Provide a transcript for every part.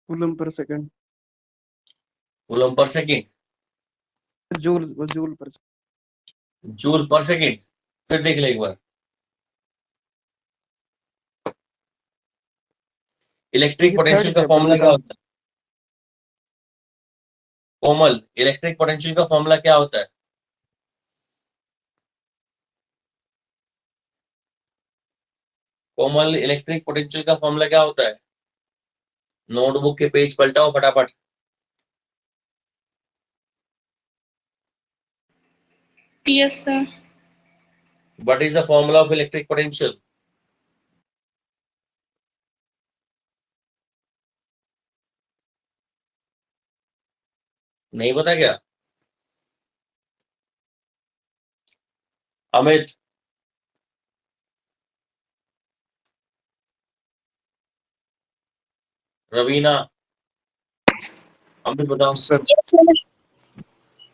Coulomb per second. Coulomb per second, joule joule पर joule पर second. फिर देख ले एक बार। इलेक्ट्रिक ये थर्ड पोटेंशियल का चैप्टर फॉर्मूला में क्या था। होता है? कोमल, इलेक्ट्रिक पोटेंशियल का फॉर्मूला क्या होता है? कोमल, इलेक्ट्रिक पोटेंशियल का फॉर्मूला क्या होता है? नोटबुक के पेज पलटाओ फटाफट। Yes, sir. What is the formula of electric potential? नहीं पता क्या? अमित, रवीना, अमित बताओ। Sir Yes, sir.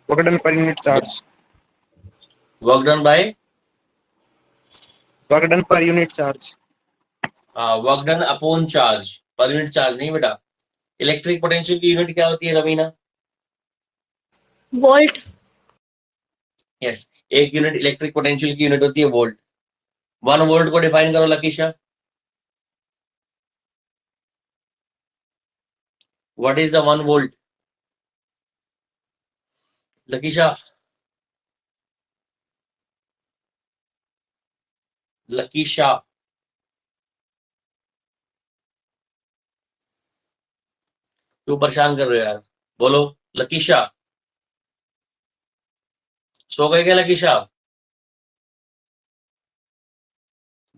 Work done per unit charge. Work done by, work done per unit charge. Work done upon charge, per unit charge नहीं बेटा। Electric potential की unit क्या होती है रवीना? Volt. यस, एक यूनिट इलेक्ट्रिक पोटेंशियल की unit होती है वोल्ट। 1 वोल्ट को डिफाइन करो Lakisha. What is the 1 volt? Lakisha, Lakisha, क्यों परेशान कर रहे हो यार? बोलो लकीशा। सो गए क्या लकीशा?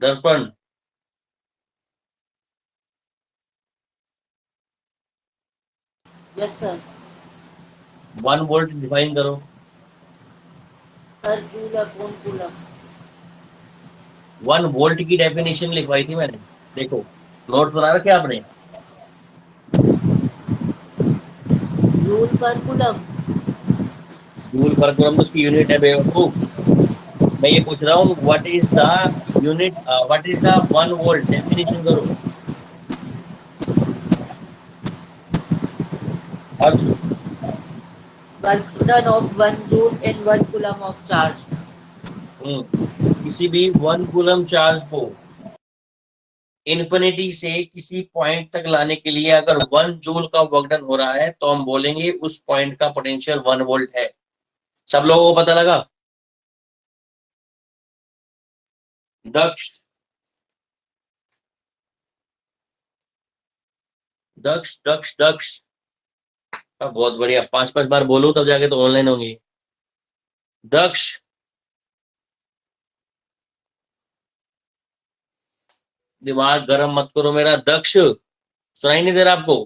दर्पण, यस सर। 1 वोल्ट डिफाइन करो। Sir joule upon coulomb. 1 volt की डेफिनेशन लिखवाई थी मैंने, देखो नोट बना रखे आपने? जूल पर कूलम। जूल पर कूलम तो उसकी यूनिट है बेवकूफ। मैं ये पूछ रहा हूँ what is the unit, what is the 1 volt, definition करो। अर्थ, work done of 1 joule in 1 coulomb of charge. किसी भी 1 कूलम चार्ज को इन्फिनिटी से किसी पॉइंट तक लाने के लिए अगर 1 जूल का वर्क डन हो रहा है तो हम बोलेंगे उस पॉइंट का पोटेंशियल 1 वोल्ट है। सब लोगों को पता लगा? दक्ष, दक्ष दक्ष दक्ष। बहुत बढ़िया, 5-5 बार बोलूं तब जाके तो ऑनलाइन होंगी। दक्ष, दिमाग गरम मत करो मेरा। दक्ष, सुनाई नहीं दे रहा आपको?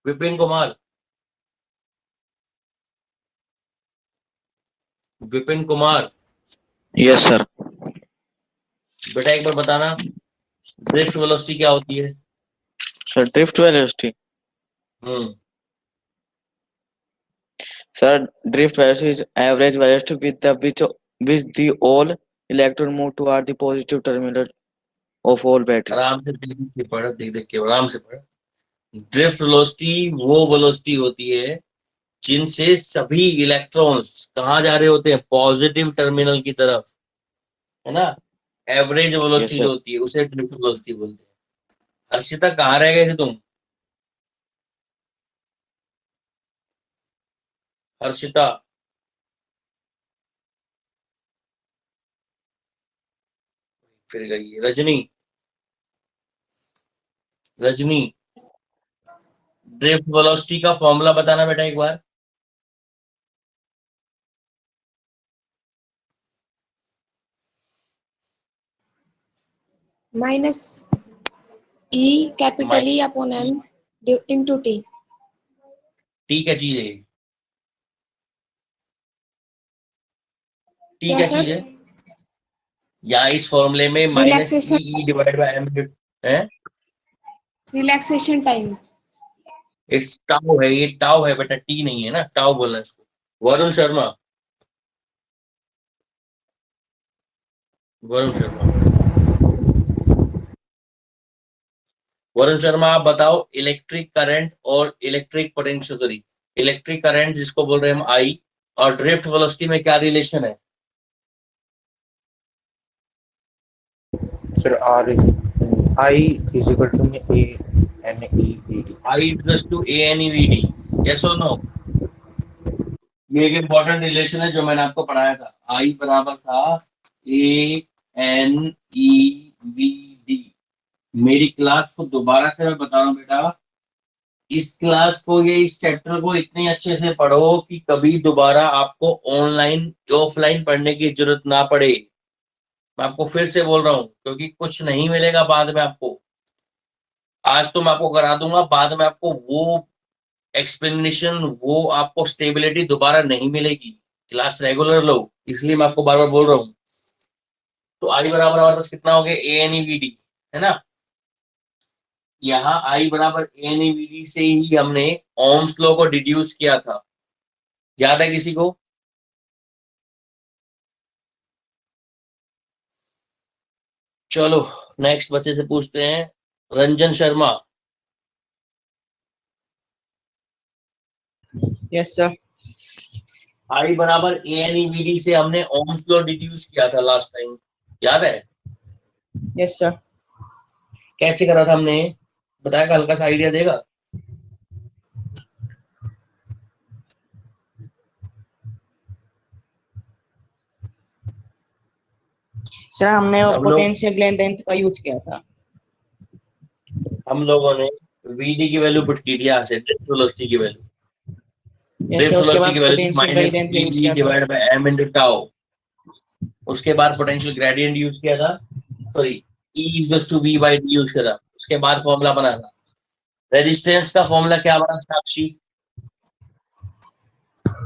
Vipin Kumar, Vipin Kumar, yes sir. बेटा एक बार बताना ड्रिफ्ट वेलोसिटी क्या होती है? Sir drift velocity, hmm sir drift velocity is average velocity with the all electron move toward the positive terminal of all battery. आराम से देख के पढ़, देख देख के आराम से पढ़। ड्रिफ्ट वेलोसिटी वो वेलोसिटी होती है जिनसे सभी इलेक्ट्रॉन्स कहाँ जा रहे होते हैं? पॉजिटिव टर्मिनल की तरफ, है ना। एवरेज यस वेलोसिटी जो सर। होती है उसे ड्रिफ्ट वेलोसिटी बोलते हैं। हर्षिता कहाँ रह गए थे तुम? हर्षिता, फिर गई। रजनी, रजनी, ड्रिफ्ट वेलोसिटी का फॉर्मूला बताना बेटा एक बार। minus E capital E upon M into T. T क्या चीज है? टी क्या क्या सर? चीज है? या इस फॉर्मूले में minus Relaxation, E divide by M है। relaxation time. इट्स टाउ है, ये टाउ है बेटा, टी नहीं है ना, टाउ बोलना है इसको। वरुण शर्मा, वरुण शर्मा। वरुण शर्मा आप बताओ इलेक्ट्रिक करंट और electric potential, sorry electric current जिसको बोल रहे हैं हम आई, और ड्रिफ्ट वेलोसिटी में क्या रिलेशन है? Sir, R is I is equal to A N E V D. I equals to A N E V D, yes और नो? ये एक इंपॉर्टेंट रिलेशन है जो मैंने आपको पढ़ाया था। आई बराबर था A N E V D. मेरी क्लास को दोबारा से मैं बता रहा हूँ बेटा, इस क्लास को, ये इस चैप्टर को इतने अच्छे से पढ़ो कि कभी दोबारा आपको ऑनलाइन ऑफलाइन पढ़ने की जरूरत ना पड़े। मैं आपको फिर से बोल रहा हूँ, क्योंकि कुछ नहीं मिलेगा बाद में आपको। आज तो मैं आपको करा दूंगा, बाद में आपको वो एक्सप्लेनेशन, वो आपको स्टेबिलिटी दोबारा नहीं मिलेगी। क्लास रेगुलर लो, इसलिए मैं आपको बार बार बोल रहा हूँ। तो आई बराबर हमारे पास कितना हो गया, A N E V D, है ना? यहाँ आई बराबर A N E V D से ही हमने ओम्स लॉ को डिड्यूस किया था, याद है किसी को? चलो नेक्स्ट बच्चे से पूछते हैं, रंजन शर्मा। Yes, sir. आई बराबर A N E V D से हमने ओम्स लॉ डिड्यूस किया था लास्ट टाइम, याद है? Yes, sir. कैसे करा था हमने, बताएगा? हल्का सा आइडिया देगा? सर हमने हम लोग पोटेंशियल लेंथ का यूज किया था। हम लोगों ने वीडी की वैल्यू पुट की थी यहाँ से, ड्रिफ्ट वेलोसिटी की वैल्यू। Yes, ड्रिफ्ट sir, उसके वेलोसिटी बाद की value potential minus gradient use V किया था। Divide by M into tau. उसके बाद पोटेंशियल ग्रेडियंट यूज किया था, sorry E equals to V by D use करा। उसके बाद फॉर्मूला बना था रेजिस्टेंस का। फॉर्मूला क्या बना साक्षी?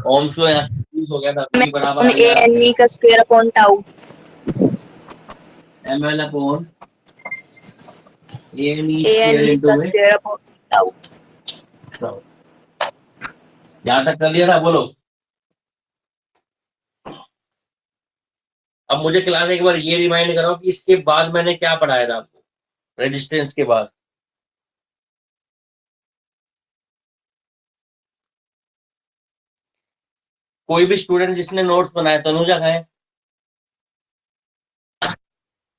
ओम्स लॉ यहाँ यूज हो गया था, V बराबर आ ए गया एन ई का square upon tau. ml upon a N e a n square e into का में स्क्वायर अपॉन टाउ। यहाँ तक कर लिया था, बोलो। अब मुझे क्लास एक बार ये रिमाइंड कराओ कि इसके बाद मैंने क्या पढ़ाया था आपको, रेजिस्टेंस के बाद? कोई भी स्टूडेंट जिसने नोट्स बनाए, तनुजा खाए?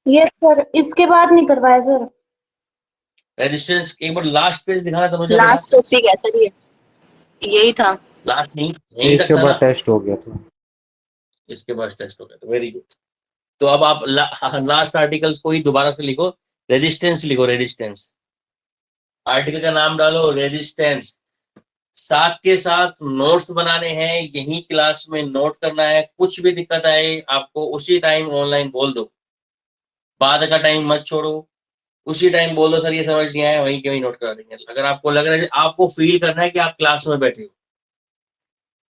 यस सर, इसके बाद नहीं करवाया सर। रेजिस्टेंस एक बार लास्ट पेज दिखाना तनुजा बेटा। लास्ट टॉपिक है सर ये, यही था। लास्ट नहीं, यहीं तक इसके था बाद ना? टेस्ट हो गया था। इसके बाद टेस्ट हो गया, तो वेरी गुड। तो अब आप लास्ट आर्टिकल को ही दोबारा से लिखो, रेजिस्टेंस लिखो, रेजिस्टेंस। आर्टिकल का नाम डालो रेजिस्टेंस। साथ के साथ नोट्स बनाने हैं, यही क्लास में नोट करना है। कुछ भी दिक्कत आए आपको उसी टाइम ऑनलाइन बोल दो, बाद का टाइम मत छोड़ो। उसी टाइम बोलो सर ये समझ नहीं आया, वहीं के वहीं नोट करा देंगे। अगर आपको लग रहा है, आपको फील करना है कि आप क्लास में बैठे हो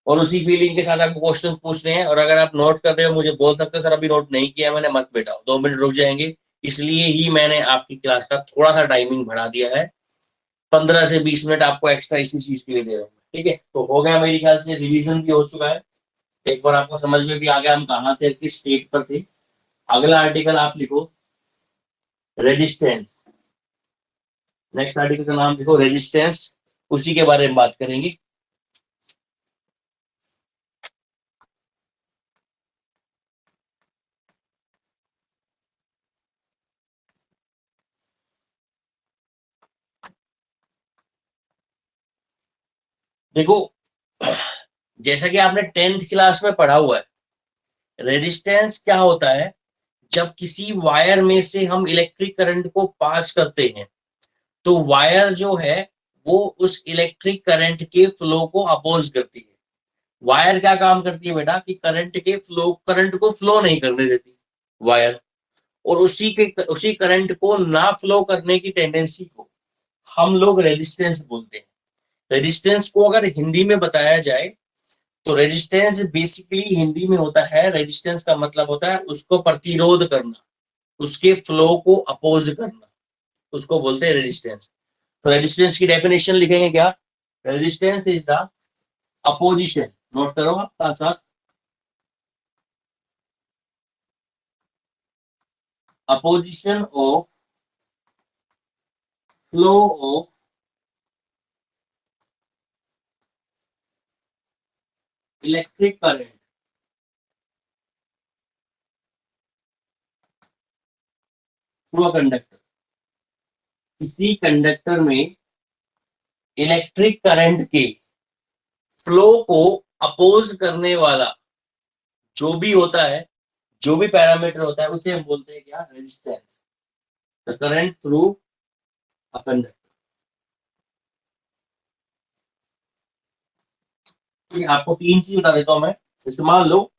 और उसी फीलिंग के साथ आपको क्वेश्चन पूछ रहे हैं, और अगर आप नोट कर रहे हो, मुझे बोल सकते हो सर अभी नोट नहीं किया मैंने, मत बैठाओ, 2 मिनट रुक जाएंगे। इसलिए ही मैंने आपकी क्लास का थोड़ा सा टाइमिंग बढ़ा दिया है, 15 से 20 मिनट आपको एक्स्ट्रा इसी चीज के लिए दे रहा हूँ। ठीक है, तो हो गया मेरे ख्याल से, रिवीजन भी हो चुका है। एक बार आपको समझ में भी आ गया हम कहाँ थे, किस स्टेट पर थे। अगला आर्टिकल आप लिखो रेजिस्टेंस। नेक्स्ट आर्टिकल का नाम लिखो रेजिस्टेंस, उसी के बारे में बात करेंगे। देखो, जैसा कि आपने 10th क्लास में पढ़ा हुआ है, रेजिस्टेंस क्या होता है? जब किसी वायर में से हम इलेक्ट्रिक करंट को पास करते हैं, तो वायर जो है वो उस इलेक्ट्रिक करंट के फ्लो को अपोज करती है। वायर क्या काम करती है बेटा, कि करंट को फ्लो नहीं करने देती वायर, और उसी करंट को ना फ्लो करने की टेंडेंसी को हम लोग रेजिस्टेंस बोलते हैं। रेजिस्टेंस को अगर हिंदी में बताया जाए तो रेजिस्टेंस बेसिकली हिंदी में होता है, रेजिस्टेंस का मतलब होता है उसको प्रतिरोध करना, उसके फ्लो को अपोज करना, उसको बोलते हैं रेजिस्टेंस। तो रेजिस्टेंस की डेफिनेशन लिखेंगे क्या? Resistance is the opposition, note करो आप साथ साथ, opposition of flow of electric current through a conductor. किसी कंडक्टर में इलेक्ट्रिक करंट के फ्लो को अपोज करने वाला जो भी होता है, जो भी पैरामीटर होता है, उसे हम बोलते हैं क्या? Resistance. The current through a conductor. आपको तीन चीज बता देता हूं मैं। जैसे मान लो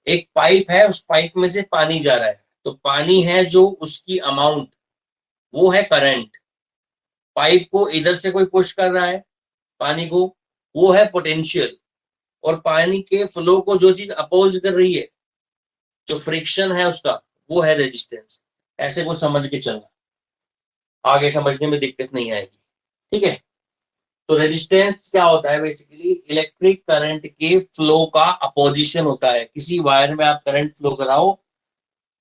एक पाइप है, उस पाइप में से पानी जा रहा है, तो पानी है जो उसकी अमाउंट, वो है करंट। पाइप को इधर से कोई पुश कर रहा है पानी को, वो है पोटेंशियल। और पानी के फ्लो को जो चीज अपोज कर रही है, जो फ्रिक्शन है उसका, वो है रेजिस्टेंस। ऐसे को समझ के चलना, आगे समझने में दिक्कत नहीं आएगी। ठीक है, तो रेजिस्टेंस क्या होता है? बेसिकली इलेक्ट्रिक करंट के फ्लो का अपोजिशन होता है। किसी वायर में आप करंट फ्लो कराओ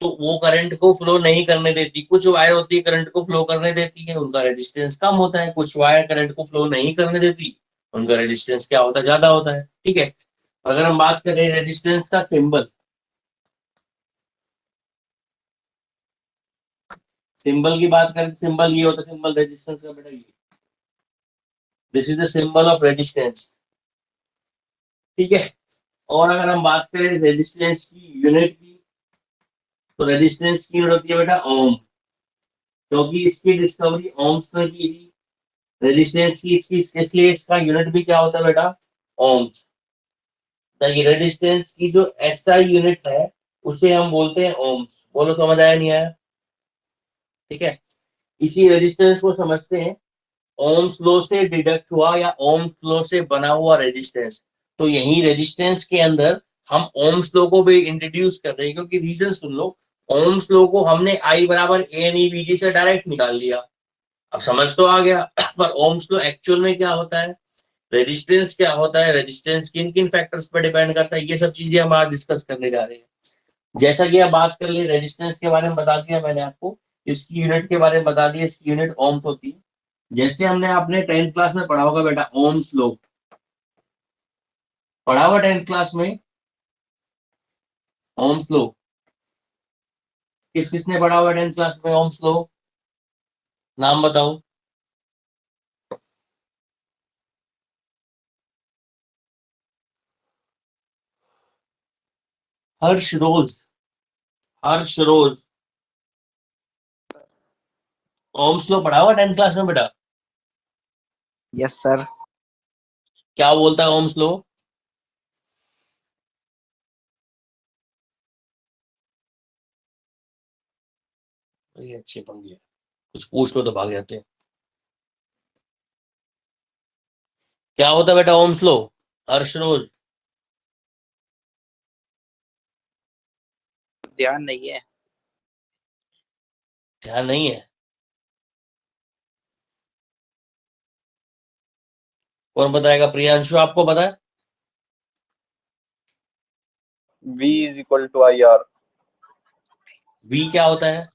तो वो करंट को फ्लो नहीं करने देती। कुछ वायर होती है करंट को फ्लो करने देती है, उनका रेजिस्टेंस कम होता है। कुछ वायर करंट को फ्लो नहीं करने देती, उनका रेजिस्टेंस क्या होता है? ज्यादा होता है। ठीक है, अगर हम बात करें रेजिस्टेंस का सिंबल, सिंबल की बात करें, सिंबल ये होता है, सिंबल रेजिस्टेंस का बेटा ये, this is the symbol of resistance. ठीक है, और अगर हम बात करें रेजिस्टेंस की यूनिट की, तो रेजिस्टेंस की यूनिट होती है बेटा ओम, क्योंकि इसकी डिस्कवरी ओम्स ने की थी। रेजिस्टेंस की इसकी, इसलिए इसका यूनिट भी क्या होता है बेटा? ओम्स। रेजिस्टेंस की जो एसआई यूनिट है उसे हम बोलते हैं ओम्स। बोलो समझ आया नहीं आया? ठीक है, इसी रेजिस्टेंस को समझते हैं ओम्स लॉ से डिडक्ट हुआ या ओम्स लॉ से बना हुआ रेजिस्टेंस। तो यही रेजिस्टेंस के अंदर हम ओम्स लॉ को भी इंट्रोड्यूस कर रहे हैं, क्योंकि रीजन सुन लो, ओम्स लॉ को हमने आई बराबर A N E B D से डायरेक्ट निकाल लिया, अब समझ तो आ गया। पर ओम्स लॉ एक्चुअल में क्या होता है, रेजिस्टेंस क्या होता है, रेजिस्टेंस किन किन फैक्टर्स पर डिपेंड करता है, ये सब चीजें हम आज डिस्कस करने जा रहे हैं। जैसा कि आप बात कर लिए, रेजिस्टेंस के बारे में बता दिया मैंने आपको, इसकी यूनिट के बारे में बता दिया, इसकी यूनिट ओम्स होती है। जैसे हमने अपने 10th क्लास में पढ़ा होगा बेटा ओम्स लॉ, पढ़ा हुआ 10th क्लास में ओम्स लॉ? किस किसने पढ़ा हुआ 10th क्लास में ओम्स लॉ? नाम बताओ। हर्ष रोज, हर्ष रोज, ओम्स लॉ पढ़ा हुआ 10th क्लास में बेटा? Yes sir. क्या बोलता है ओम्स लॉ? ये अच्छे पंगे, कुछ पूछ लो तो भाग जाते हैं। क्या होता है बेटा ओम्स लॉ? हर्ष रोज, ध्यान नहीं है। ध्यान नहीं है? कौन बताएगा? प्रियांशु आपको पता है? V is equal to IR। V क्या होता है?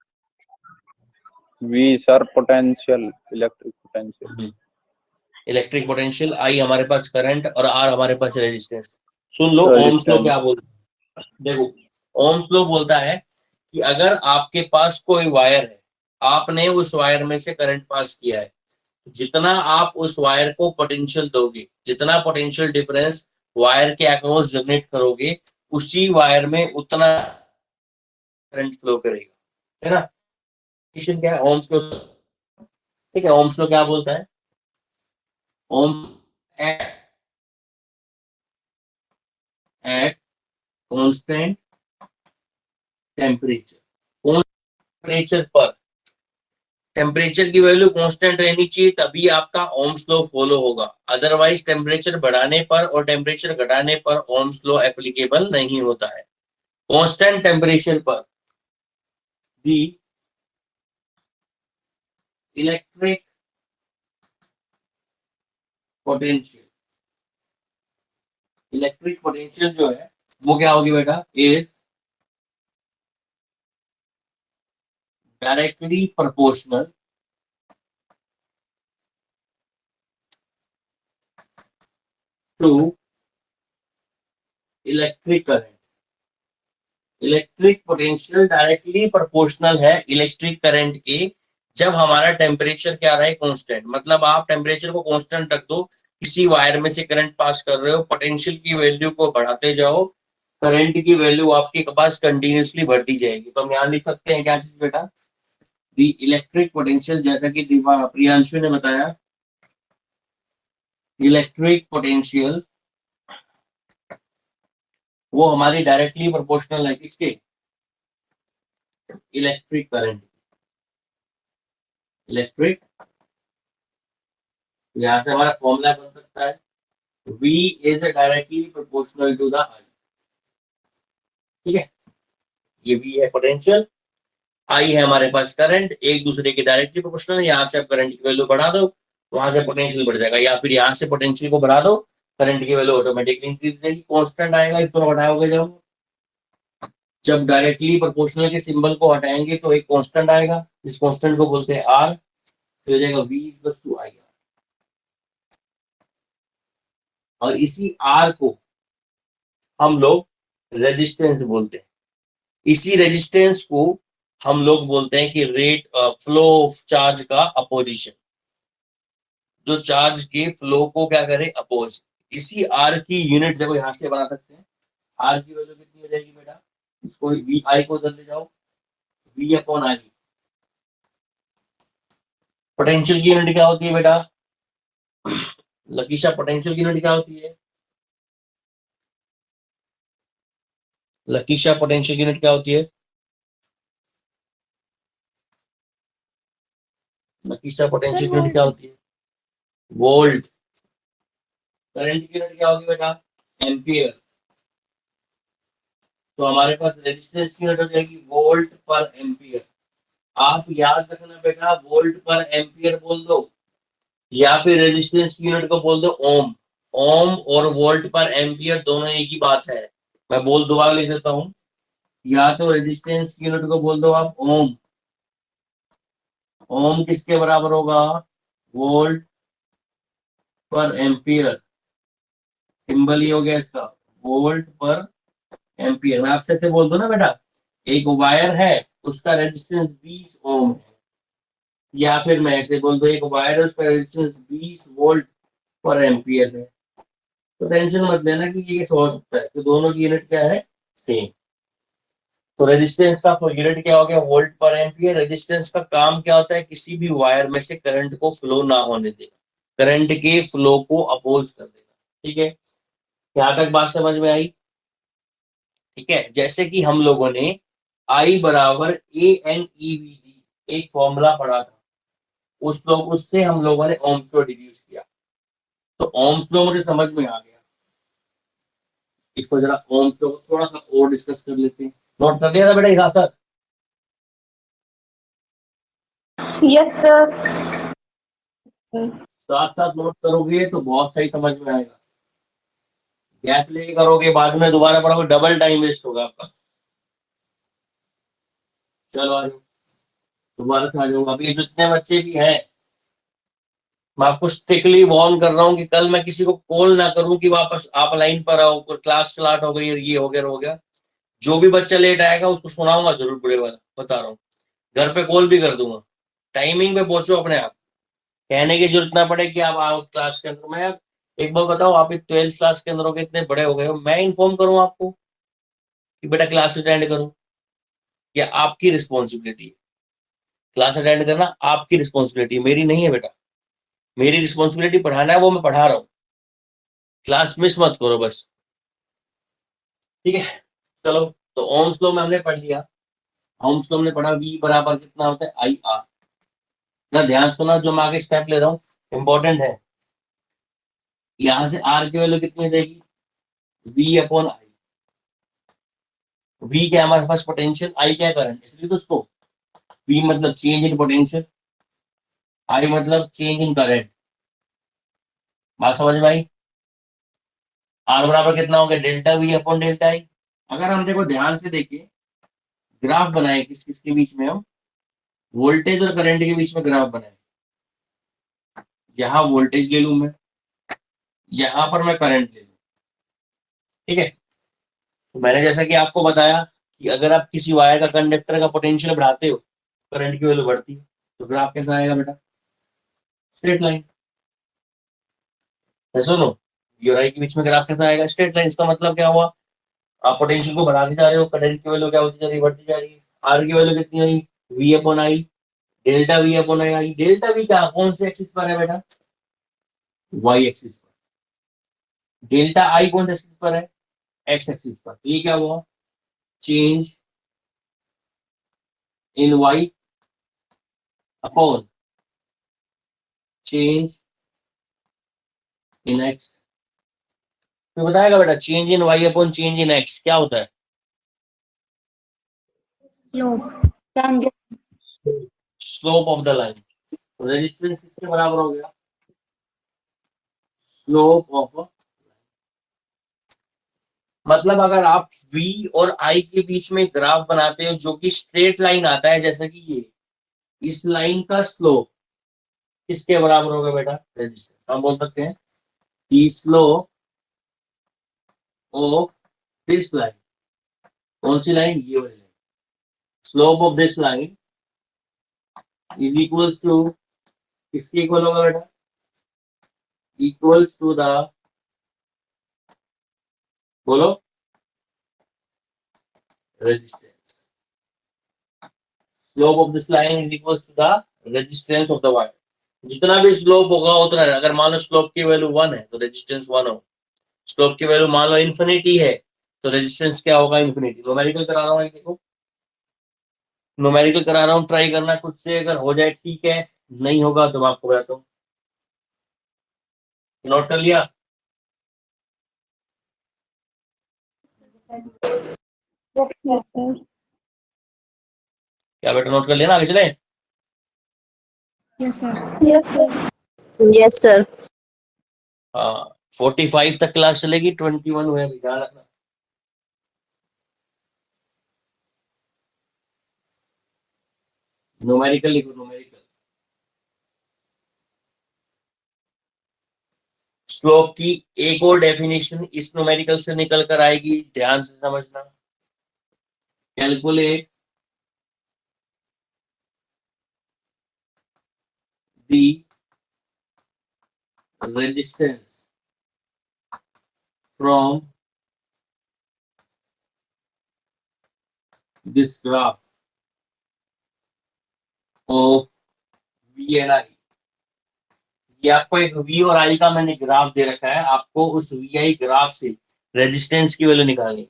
V sir potential, electric potential. Electric potential, I हमारे पास करंट और आर हमारे पास रेजिस्टेंस। सुन लो ओम्स लॉ Resistance। क्या बोलता है, देखो ओम्स लॉ बोलता है कि अगर आपके पास कोई वायर है, आपने उस वायर में से करंट पास किया है, जितना आप उस वायर को पोटेंशियल दोगे, जितना पोटेंशियल डिफरेंस वायर के अक्रॉस जनरेट करोगे, उसी वायर में उतना करंट फ्लो करेगा, है ना? इक्वेशन क्या है ओम्स लॉ? ठीक है, ओम्स लॉ क्या बोलता है? ओम एट कांस्टेंट टेम्परेचर, टेम्परेचर पर, टेम्परेचर की वैल्यू कांस्टेंट रहनी चाहिए, तभी आपका ओम्स लॉ फॉलो होगा। अदरवाइज टेम्परेचर बढ़ाने पर और टेम्परेचर घटाने पर ओम्स लॉ एप्लीकेबल नहीं होता है। कांस्टेंट टेम्परेचर पर the electric potential, electric potential जो है वो क्या होगी बेटा? Is directly proportional to electric current. Electric potential directly proportional है इलेक्ट्रिक करंट के, जब हमारा टेम्परेचर क्या रहे कांस्टेंट। मतलब आप टेम्परेचर को कांस्टेंट रख दो, किसी वायर में से करंट पास कर रहे हो, पोटेंशियल की वैल्यू को बढ़ाते जाओ, करंट की वैल्यू आपके पास कंटिन्यूसली बढ़ती जाएगी। तो हम यहाँ लिख सकते हैं क्या चीज बेटा, दी इलेक्ट्रिक पोटेंशियल, जैसा कि प्रियांशु ने बताया, इलेक्ट्रिक पोटेंशियल वो हमारी डायरेक्टली प्रोपोर्शनल है किसके, इलेक्ट्रिक करंट। इलेक्ट्रिक, यहां से हमारा फॉर्मूला बन सकता है V is directly proportional to the I। ठीक है, ये V है पोटेंशियल, I है हमारे पास करंट, एक दूसरे के डायरेक्टली प्रोपोर्शनल है। यहाँ से आप करंट की वैल्यू बढ़ा दो, वहां से पोटेंशियल बढ़ जाएगा, या फिर यहाँ से पोटेंशियल को बढ़ा दो, करंट की वैल्यू ऑटोमेटिकली इंक्रीज हो जाएगी, कांस्टेंट आएगा। इसको हटाओगे जब डायरेक्टली प्रोपोर्शनल के सिंबल को हटाएंगे तो एक कांस्टेंट आएगा, इस कांस्टेंट को बोलते हैं R, तो हो जाएगा V इक्वल्स टू I। और इसी R को हम लोग रेजिस्टेंस बोलते हैं। इसी रेजिस्टेंस को हम लोग बोलते हैं कि रेट फ्लो ऑफ चार्ज का अपोजिशन, जो चार्ज के फ्लो को क्या करे, अपोज। इसी R की यूनिट देखो यहां से बना सकते हैं, R की वैल्यू कितनी हो जाएगी बेटा, इसको वी आई को उधर ले जाओ, V अपॉन आई। पोटेंशियल की यूनिट क्या होती है बेटा, लकीशा पोटेंशियल की यूनिट क्या होती है, लकीशा पोटेंशियल की यूनिट क्या होती है, लकीशा पोटेंशियल की यूनिट क्या होती है, वोल्ट। करंट की यूनिट क्या होगी बेटा, एम्पियर। तो हमारे पास रेजिस्टेंस की यूनिट हो जाएगी वोल्ट पर एम्पियर। आप याद रखना बेटा, वोल्ट पर एम्पियर बोल दो या फिर रेजिस्टेंस की यूनिट को बोल दो ओम। ओम और वोल्ट पर एम्पियर दोनों एक ही बात है। मैं बोल दोबारा लिख देता हूं, या तो रेजिस्टेंस की यूनिट को बोल दो आप ओम। ओम किसके बराबर होगा, वोल्ट पर एम्पियर, सिंबल ही हो गया इसका, वोल्ट पर एम्पियर। मैं आपसे ऐसे बोल दो ना बेटा, एक वायर है उसका रेजिस्टेंस 20 ओम है, या फिर मैं ऐसे बोल दो एक वायर है उसका रेजिस्टेंस 20 वोल्ट पर एम्पियर है, तो टेंशन मत लेना कि ये कैसे हो सकता है, तो दोनों की यूनिट क्या है, सेम। तो रेजिस्टेंस का यूनिट क्या हो गया, वोल्ट पर एम्पियर। रेजिस्टेंस का काम क्या होता है, किसी भी वायर में से करंट को फ्लो ना होने देना, करंट के फ्लो को अपोज कर देना। ठीक है, यहाँ तक बात समझ में आई। ठीक है, जैसे कि हम लोगों ने I बराबर ANEVD एक फॉर्मूला पढ़ा था, उससे हम लोगों ने ओम्स लॉ डिड्यूस किया, तो ओम्स लॉ मुझे समझ में आ गया। इसको जरा ओम्स लॉ को थोड़ा सा और डिस्कस कर लेते हैं। नोट कर लिया था बेटा एक साथ? Yes, sir. साथ साथ नोट करोगे तो बहुत सही समझ में आएगा, गैप लेके करोगे बाद में दोबारा पढ़ोगे, डबल टाइम वेस्ट होगा आपका। चलो आ जाओ, दोबारा से आ जाऊंगा। अभी जितने बच्चे भी हैं, मैं आपको स्ट्रिक्टली वार्न कर रहा हूँ कि कल मैं किसी को कॉल ना करूं कि वापस आप लाइन पर आओ, क्लास स्टार्ट हो गई, ये हो गया हो गया। जो भी बच्चा लेट आएगा उसको सुनाऊंगा जरूर, बुरे वाला बता रहा हूँ। घर पे कॉल भी कर दूंगा, टाइमिंग पे पहुंचो अपने आप, कहने की जरूरत ना पड़े कि आप आओ क्लास के अंदर। मैं एक बार बताओ, आप 12th क्लास के अंदर हो गए, इतने बड़े हो गए हो, मैं इन्फॉर्म करूँ आपको कि बेटा क्लास अटेंड करो, या आपकी रिस्पॉन्सिबिलिटी है? क्लास अटेंड करना आपकी रिस्पॉन्सिबिलिटी, मेरी नहीं है बेटा। मेरी रिस्पॉन्सिबिलिटी पढ़ाना है, वो मैं पढ़ा रहा हूँ, क्लास मिस मत करो बस। ठीक है, चलो। तो ओम्स लॉ में हमने पढ़ लिया, ओम्स लॉ हमने पढ़ा V बराबर कितना होता है, आई आर। ना ध्यान सुना, जो मैं आगे स्टेप ले रहा हूँ इंपॉर्टेंट है। यहां से R की वैल्यू कितनी देगी, V अपॉन आई। V क्या है हमारे पास, पोटेंशियल, I क्या करंट, इसलिए तो उसको V मतलब चेंज इन पोटेंशियल, I मतलब चेंज इन करंट। बात समझ में आई? R बराबर कितना हो गया, delta V upon delta I। अगर हम देखो ध्यान से देखिए, ग्राफ बनाए किस किस के बीच में हम, वोल्टेज और करंट के बीच में ग्राफ बनाए, यहां वोल्टेज ले लूं मैं, यहां पर मैं करंट ले लूं, ठीक है। तो मैंने जैसा कि आपको बताया कि अगर आप किसी वायर का कंडक्टर का पोटेंशियल बढ़ाते हो, करंट की वैल्यू बढ़ती है, तो ग्राफ कैसा आएगा बेटा? Straight line. सुनो, ये और आई के बीच में ग्राफ कैसा आएगा? Straight line. इसका मतलब क्या हुआ? आप पोटेंशियल को बढ़ाते जा रहे हो, करंट की वैल्यू क्या होती जा रही है? बढ़ती जा रही है। आर की वैल्यू कितनी आई? V upon I, delta V upon I I. Delta V क्या कौन से एक्सिस पर है बेटा? वाई एक्सिस पर। डेल्टा आई कौन से एक्सिस पर है? एक्स एक्सिस पर। तो ये क्या हुआ? Change in Y upon change in X. तो बताएगा बेटा change in Y upon change in X क्या होता है? Slope. Slope of the line. तो रेजिस्टेंस किसके बराबर हो गया? Slope of. मतलब अगर आप V और I के बीच में ग्राफ बनाते हो जो कि स्ट्रेट लाइन आता है, जैसे कि ये, इस लाइन का स्लोप किसके बराबर होगा बेटा? रेजिस्टेंस। हम बोल सकते हैं कि स्लोप ऑफ दिस लाइन, कौन सी लाइन? ये वाली line. Slope of this line is equals to, किसके इक्वल होगा बेटा? इक्वल्स टू द, बोलो, resistance. Slope of this line is equals to the resistance of the wire. जितना भी स्लोप होगा उतना है। अगर मान लो स्लोप की वैल्यू 1 है तो रेजिस्टेंस 1 हो। स्लोप की वैल्यू मान लो इन्फिनिटी है तो रेजिस्टेंस क्या होगा? इन्फिनिटी। न्यूमेरिकल करा रहा हूँ, देखो न्यूमेरिकल करा रहा हूँ, ट्राई करना खुद से, अगर हो जाए ठीक है, नहीं होगा तो मैं आपको बताता हूँ। नोट कर लिया? क्या बेटा नोट कर लिया ना? आगे चले। Yes, sir. Yes sir. हाँ, 45 तक क्लास चलेगी, 21 हुए अभी, ध्यान रखना। न्यूमेरिकल लिखो, न्यूमेरिकल। स्लोप की एक और डेफिनेशन इस न्यूमेरिकल से निकल कर आएगी, ध्यान से समझना। Calculate the resistance from this graph of V and I. ये आपको एक वी और आई का मैंने ग्राफ दे रखा है, आपको उस वी आई ग्राफ से रेजिस्टेंस की वैल्यू निकालनी है।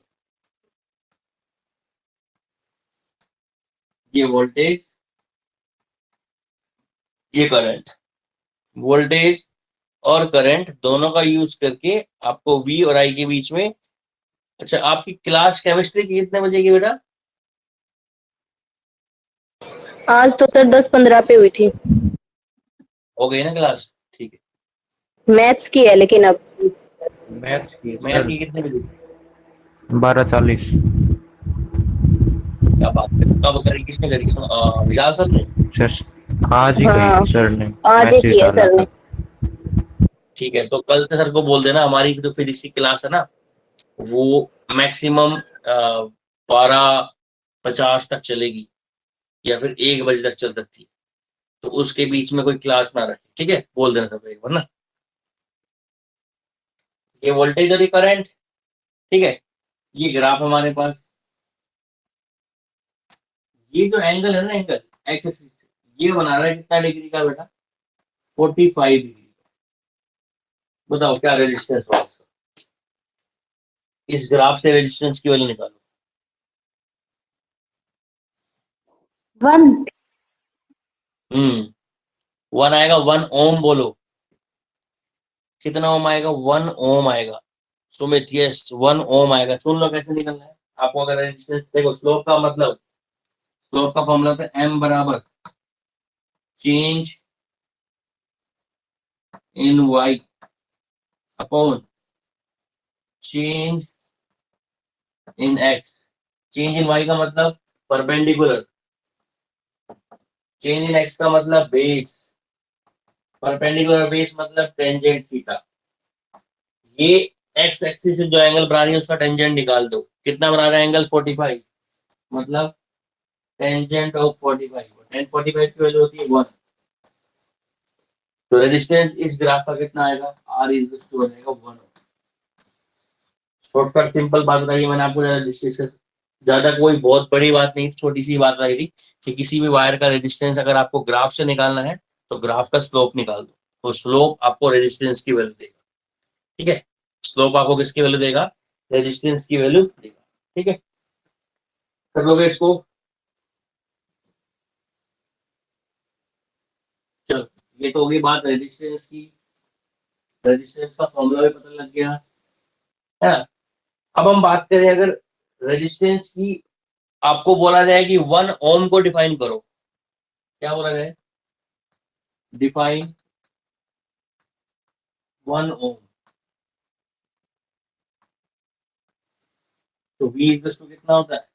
ये वोल्टेज, ये करंट, वोल्टेज और करंट दोनों का यूज करके आपको वी और आई के बीच में। अच्छा, आपकी क्लास केमिस्ट्री की कितने बजे की बेटा? आज तो सर 10-15 पे हुई थी। हो गई ना क्लास? ठीक है। मैथ्स की है लेकिन अब मैथ्स की मैथ की कितने बजे? 12:40। क्या बात है, कब करी, किसने करी? विशाल सर ने? सर आज ही हाँ, कही सर ने, आज ही मैसेज की है डाला सर ने। था। ठीक है, तो कल से सर को बोल देना हमारी जो फिजिक्स की क्लास है ना, वो मैक्सिमम 12:50 तक चलेगी या फिर 1 बजे तक चल सकती है। तो उसके बीच में कोई क्लास ना रखे, ठीक है? बोल देना सब एक बार ना। ये वोल्टेज और ये करंट, ठीक है। ये ग्राफ हमारे पास, ये जो एंगल है ना, एंगल एक्स एक्सिस, ये बना रहा है कितना डिग्री का बेटा? 45 डिग्री। बताओ क्या रेजिस्टेंस होगा इसका? इस ग्राफ से रेजिस्टेंस की वैल्यू निकालो। 1 आएगा। 1 ओम बोलो। कितना ओम आएगा? 1 ओम आएगा। सुमित, यस 1 ओम आएगा। सुन लो कैसे निकलना है आपको। अगर रेजिस्टेंस देखो, स्लोप का मतलब, स्लोप का फॉर्मूला होता है m बराबर change in y upon change in x। Change in y का मतलब परपेंडिकुलर, चेंज इन एक्स का मतलब बेस, परपेंडिकुलर बेस मतलब टेंजेंट थीटा। ये एक्स एक्सिस से जो एंगल बना रही है उसका टेंजेंट निकाल दो, कितना बना रहा है एंगल 45, मतलब टेंजेंट ऑफ 45, टेन 45 की वैल्यू होती है 1। तो रेजिस्टेंस इस ग्राफ का कितना आएगा, आर इज टू हो जाएगा 1। शॉर्टकट सिंपल बात बताइए, मैंने आपको ज्यादा कोई बहुत बड़ी बात नहीं, छोटी सी बात बताई थी कि किसी भी वायर का रेजिस्टेंस अगर आपको ग्राफ से निकालना है तो ग्राफ का स्लोप निकाल दो, तो स्लोप आपको रेजिस्टेंस की वैल्यू देगा। ठीक है, स्लोप आपको किसकी वैल्यू देगा, रेजिस्टेंस की वैल्यू देगा। ठीक है, कर लोगे इसको, चलो ये तो होगी बात रेजिस्टेंस की, रेजिस्टेंस का फॉर्मूला भी पता लग गया है ना। अब हम बात करें अगर रेजिस्टेंस की, आपको बोला जाए कि 1 ओम को डिफाइन करो, क्या बोला जाए, डिफाइन 1 ओम। तो V इक्वल्स टू कितना होता है,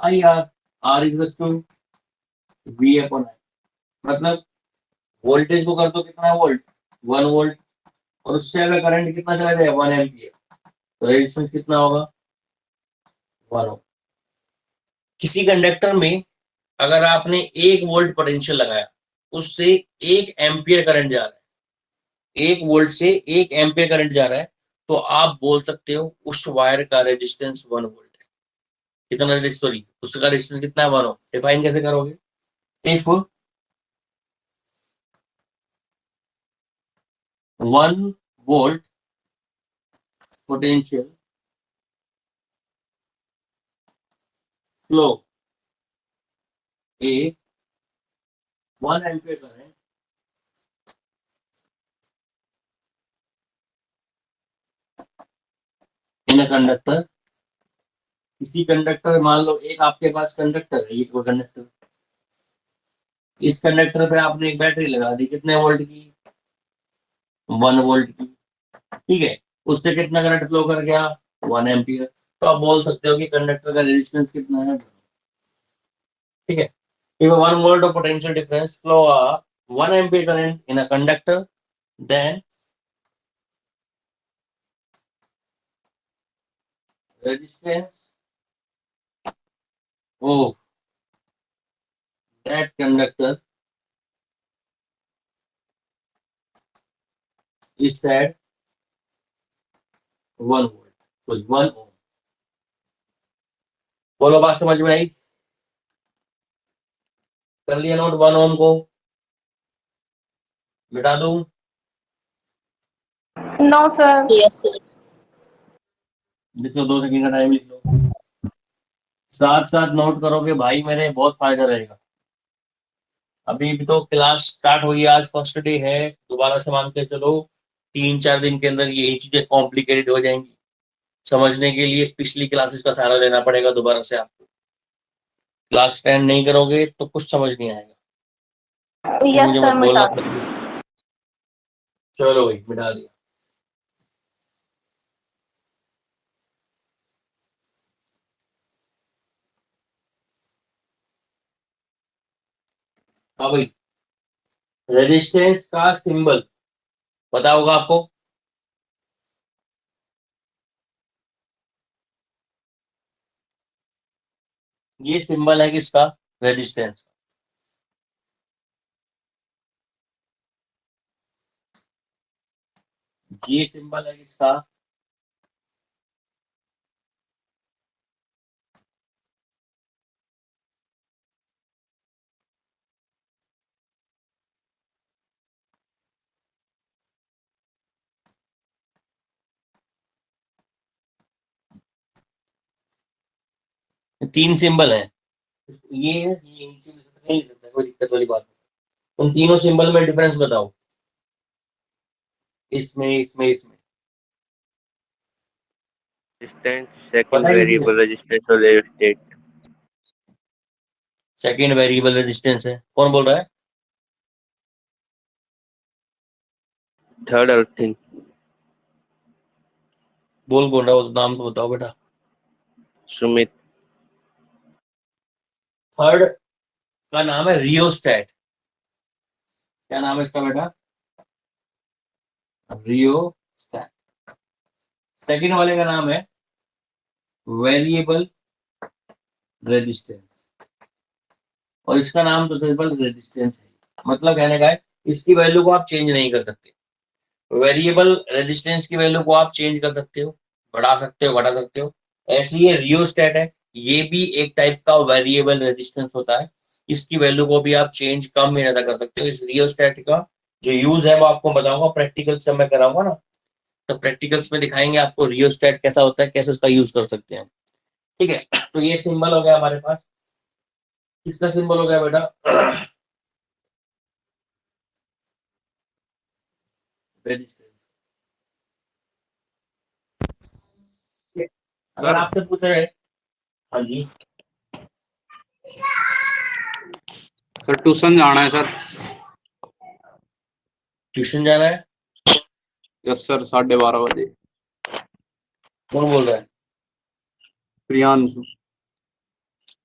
I R, R equals to V upon I, मतलब वोल्टेज को कर दो कितना वोल्ट, 1 वोल्ट, और उससे अगर करंट कितना चला जाए 1 एम्पियर, तो रेजिस्टेंस कितना होगा 1 ओम। किसी कंडक्टर में अगर आपने 1 वोल्ट पोटेंशियल लगाया, उससे 1 एम्पियर करंट जा रहा है, 1 वोल्ट से 1 एम्पियर करंट जा रहा है, तो आप बोल सकते हो उस वायर का रेजिस्टेंस 1 वोल्ट है। कितना, सॉरी उसका रेजिस्टेंस कितना है 1 ओम। डिफाइन कैसे करोगे, if 1 volt potential flow a 1 ampere current in a conductor, किसी कंडक्टर, मान लो एक आपके पास कंडक्टर है, ये कोई कंडक्टर, इस कंडक्टर पे आपने एक बैटरी लगा दी, कितने वोल्ट की, 1 वोल्ट की। ठीक है, उससे कितना करंट फ्लो कर गया 1 एम्पियर, तो आप बोल सकते हो कि कंडक्टर का रेजिस्टेंस कितना है। ठीक है, if 1 volt of potential difference flow a 1 ampere current in a conductor, then resistance of that conductor is said 1 volt, so 1 ohm। बोलो बात समझ में आई, कर लिया नोट 1 ओम को, मिटा दूं, No, sir. Yes, sir. लिख लो, 2 सेकंड का टाइम लिख लो, साथ साथ नोट करोगे भाई मेरे, बहुत फायदा रहेगा। अभी भी तो क्लास स्टार्ट हुई है, आज फर्स्ट डे है, दोबारा से मान के चलो 3-4 दिन के अंदर यही चीजें कॉम्प्लिकेटेड हो जाएंगी। समझने के लिए पिछली क्लासेस का सहारा लेना पड़ेगा दोबारा से आपको, क्लास 10 नहीं करोगे तो कुछ समझ नहीं आएगा। Yes, मुझे sir, मत बोलना, मिटा। चलो भाई मिटा दिया। हाँ भाई, रेजिस्टेंस का सिंबल पता होगा आपको, ये सिंबल है किसका, रेजिस्टेंस। ये सिंबल है किसका, तीन सिंबल है, ये नीचे नहीं सकता, कोई दिक्कत वाली बात नहीं। उन तीनों सिंबल में डिफरेंस बताओ, इसमें इसमें इसमें Resistance, second पता है किसी को, variable resistance और layer state, second variable resistance है, कौन बोल रहा है, third earthing, बोल कौन रहा है, वो नाम तो बताओ बेटा। Sumit, थर्ड का नाम है रियोस्टैट। क्या नाम है इसका बेटा? रियोस्टैट। सेकंड वाले का नाम है वेरिएबल रेजिस्टेंस, और इसका नाम तो सिंपल रेजिस्टेंस है। मतलब कहने का है इसकी वैल्यू को आप चेंज नहीं कर सकते। वेरिएबल रेजिस्टेंस की वैल्यू को आप चेंज कर सकते हो, बढ़ा सकते हो, घटा सकते हो। ऐसे ही रियोस्टैट है, ये भी एक टाइप का वेरिएबल रेजिस्टेंस होता है। इसकी वैल्यू को भी आप चेंज कम में ज्यादा कर सकते हो। इस रियोस्टैट का जो यूज है वो आपको बताऊंगा प्रैक्टिकल से, मैं कराऊंगा ना, तो प्रैक्टिकल्स में दिखाएंगे आपको रियोस्टैट कैसा होता है, कैसे उसका यूज कर सकते हैं। ठीक है, तो ये सिंबल हो गया हमारे पास। किसका सिंबल हो गया बेटा? रेजिस्टेंस। अगर आपसे पूछ रहे, हाँ जी सर ट्यूशन जाना है सर। ट्यूशन जाना है? यस सर, 12:30 बजे। कौन बोल रहा है? प्रियांशु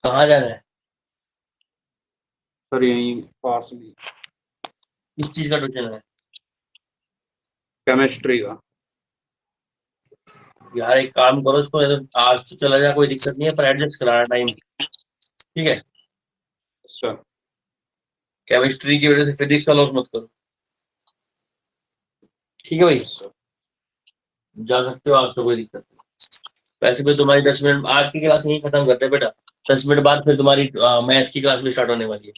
कहाँ जाना है? सर, यहीं पास में, किस चीज का ट्यूशन है? केमिस्ट्री का। यार एक काम करो, इसको आज तो चला जा, कोई दिक्कत नहीं है, पर एडजस्ट कराना टाइम। ठीक है, सर केमिस्ट्री की वजह से फिजिक्स का लॉस मत करो। ठीक है भाई, जा सकते हो आज, तो कोई दिक्कत नहीं। वैसे भी तुम्हारी 10 मिनट आज की क्लास यही खत्म करते हैं बेटा। 10 मिनट बाद फिर तुम्हारी मैथ की क्लास भी स्टार्ट होने वाली है।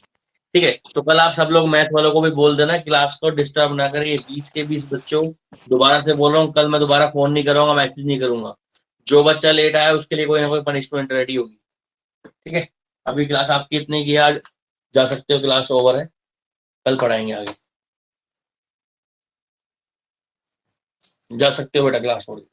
ठीक है, तो कल आप सब लोग मैथ वालों को भी बोल देना क्लास को डिस्टर्ब ना करें। 20 के 20 बच्चों, दोबारा से बोल रहा हूँ, कल मैं दोबारा फोन नहीं करूंगा, मैसेज नहीं करूंगा। जो बच्चा लेट आया उसके लिए कोई ना कोई पनिशमेंट रेडी होगी। ठीक है, अभी क्लास आपकी इतनी की है आज, जा सकते हो, क्लास ओवर है, कल पढ़ाएंगे आगे। जा सकते हो बेटा, क्लास ओवर।